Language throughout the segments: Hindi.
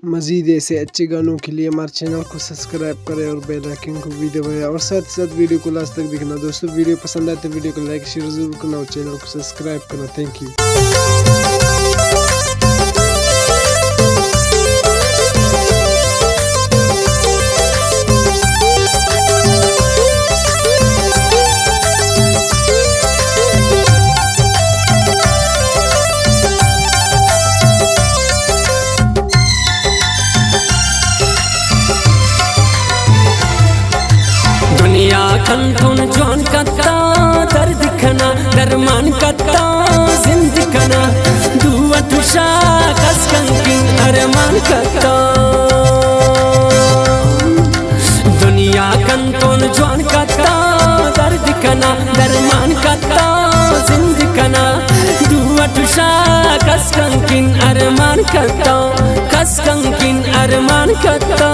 मज़ीद ऐसे अच्छे गानों के लिए हमारे चैनल को सब्सक्राइब करें और बेल आइकन को भी दबाएं और साथ ही साथ वीडियो को लास्ट तक देखना। दोस्तों वीडियो पसंद आए तो वीडियो को लाइक शेयर जरूर करना और चैनल को सब्सक्राइब करना। Thank you. दुनिया कंठुन जौन कत्ता दर्द खना दरमान कत्ता जिंद खना दुआ तुषा कसकंकी अरमान कत्ता। दुनिया कंठुन जौन कत्ता दर्द खना दरमान कत्ता जिंद खना दुआ तुषा कसकंकी अरमान कत्ता कसकंकी अरमान कत्ता।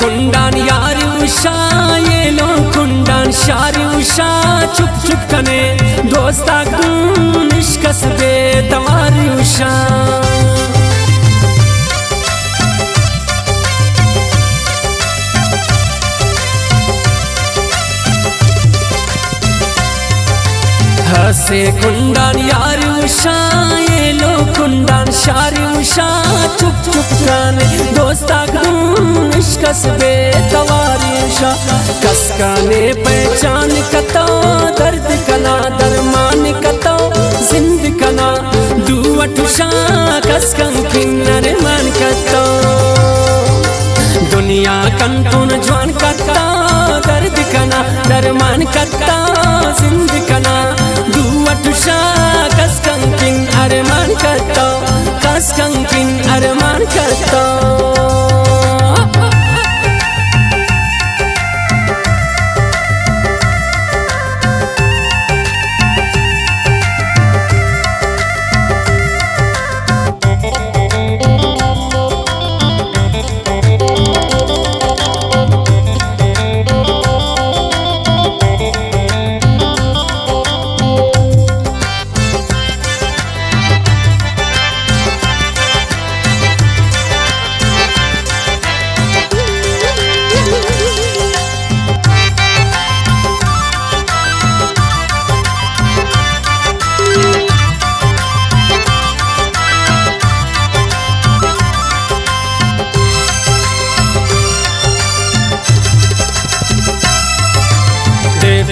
कुंडान यार उषा ये लो कुंडान शार उषा चुप चुप कने दोस्ता गुन इश्कस बे तवार उषा हसे कुंडान यार उषा ये लो कुंडान शार उषा चुप चुप कने दोस्ता गुन इश्कस बे तवार उषा कसकाने पहचान कतो दर्द कना दरमान कतो जिंद कना दुआ तुषा कसकंकिन अरमान कतो दुनिया कंठुन जवान कतो दर्द कना दरमान कतो जिंद कना दुआ तुषा कसकंकिन अरमान कतो कसकंकिन अरमान कतो।